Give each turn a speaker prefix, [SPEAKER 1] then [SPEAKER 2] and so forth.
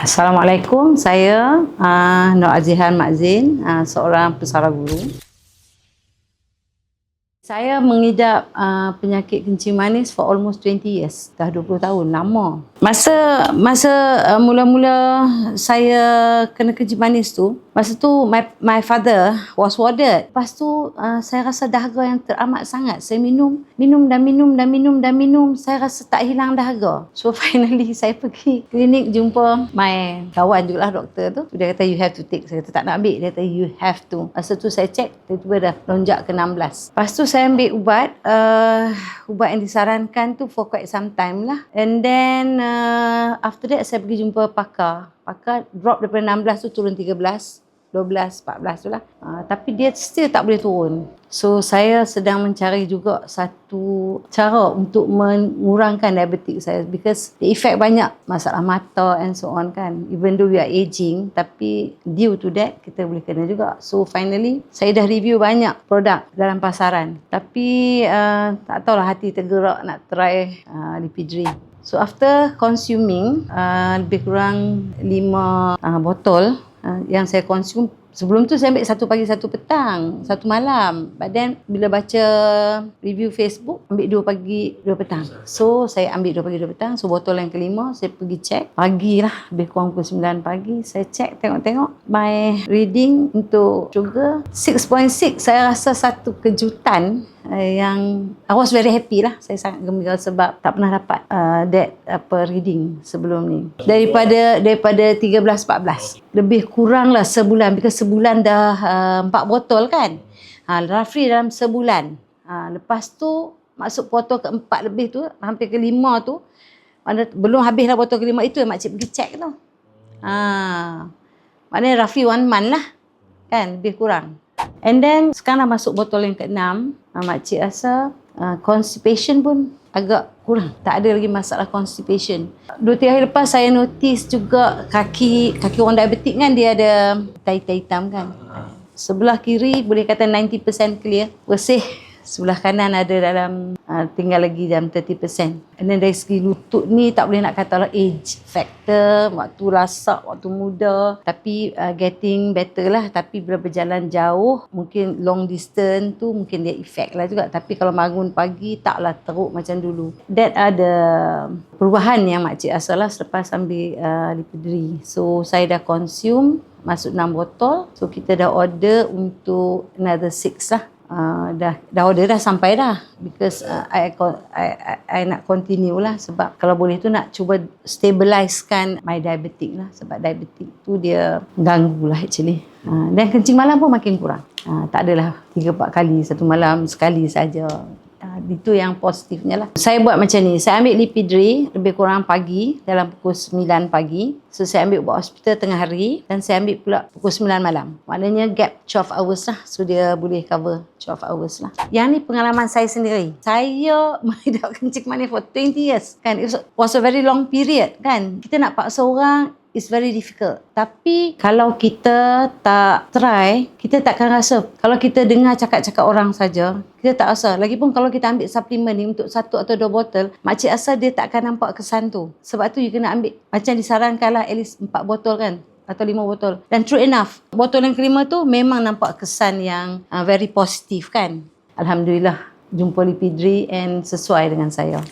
[SPEAKER 1] Assalamualaikum, saya Nur Azihan Mak Zin, seorang pesara guru. Saya mengidap penyakit kencing manis for almost 20 years. Dah 20 tahun, lama. Masa mula-mula saya kena kencing manis tu, masa tu my father was warded. Lepas tu saya rasa dahaga yang teramat sangat. Saya minum, saya rasa tak hilang dahaga. So finally saya pergi klinik jumpa my kawan jugalah doktor tu. Dia kata you have to take. Saya kata tak nak ambil. Dia kata you have to. Masa tu saya cek, tiba-tiba dah lonjak ke 16. Lepas tu saya ambil ubat yang disarankan tu for quite some time lah. And then after that saya pergi jumpa pakar. Pakar drop daripada 16 tu turun 13, 12, 14 tu lah. Tapi dia still tak boleh turun. So saya sedang mencari juga satu cara untuk mengurangkan diabetik saya, because the effect banyak, masalah mata and so on kan. Even though we are aging, tapi due to that kita boleh kena juga. So finally saya dah review banyak produk dalam pasaran, tapi tak tahulah, hati tergerak nak try Lipidri. So after consuming lebih kurang 5 botol yang saya consume. Sebelum tu saya ambil satu pagi, satu petang, satu malam. But then bila baca review Facebook, ambil 2 pagi, 2 petang. So saya ambil 2 pagi, 2 petang. So botol yang kelima saya pergi cek. Pagi lah, lebih kurang pukul 9 pagi. Saya cek, tengok-tengok my reading untuk sugar 6.6. Saya rasa satu kejutan yang I was very happy lah. Saya sangat gembira sebab tak pernah dapat reading sebelum ni. Daripada 13-14. Lebih kurang lah sebulan, because sebulan dah 4 botol kan. Roughly dalam sebulan. Lepas tu masuk botol keempat lebih tu, hampir kelima tu, belum habis lah botol kelima itu yang makcik pergi cek tu. Maknanya roughly 1 month lah kan, lebih kurang. And then sekarang dah masuk botol yang ke-6. Makcik rasa constipation pun agak kurang. Tak ada lagi masalah constipation. 2-3 hari lepas saya notice juga kaki orang diabetik kan, dia ada hitam kan. Sebelah kiri boleh kata 90% clear, bersih. Sebelah kanan ada dalam tinggal lagi dalam 30%. And then dari segi lutut ni tak boleh nak kata lah age factor, waktu lasak, waktu muda, tapi getting better lah. Tapi bila berjalan jauh, mungkin long distance tu mungkin dia effect lah juga. Tapi kalau bangun pagi taklah teruk macam dulu. That ada perubahan yang makcik rasa lah selepas ambil Lipidri. So saya dah consume masuk 6 botol. So kita dah order untuk another 6 lah. Dah order dah sampai dah, because I nak continue lah, sebab kalau boleh tu nak cuba stabilizekan my diabetic lah, sebab diabetic tu dia ganggu lah actually. Dan kencing malam pun makin kurang. Tak adalah 3-4 kali satu malam, sekali saja. Itu yang positifnya lah. Saya buat macam ni, saya ambil Lipidri lebih kurang pagi, dalam pukul 9 pagi. So saya ambil buat hospital tengah hari, dan saya ambil pula pukul 9 malam. Maknanya gap 12 hours lah. So dia boleh cover 12 hours lah. Yang ni pengalaman saya sendiri. Saya mengidap kencing manis for 20 years kan. It was a very long period kan. Kita nak paksa orang, it's very difficult. Tapi kalau kita tak try, kita takkan rasa. Kalau kita dengar cakap-cakap orang saja, kita tak rasa. Lagipun kalau kita ambil suplemen ni untuk 1 atau 2 botol, makcik rasa dia takkan nampak kesan tu. Sebab tu you kena ambil, macam disarankan lah, at least 4 botol kan, atau 5 botol. Dan true enough, botol yang kelima tu memang nampak kesan yang very positif kan. Alhamdulillah, jumpa Lipidri and sesuai dengan saya.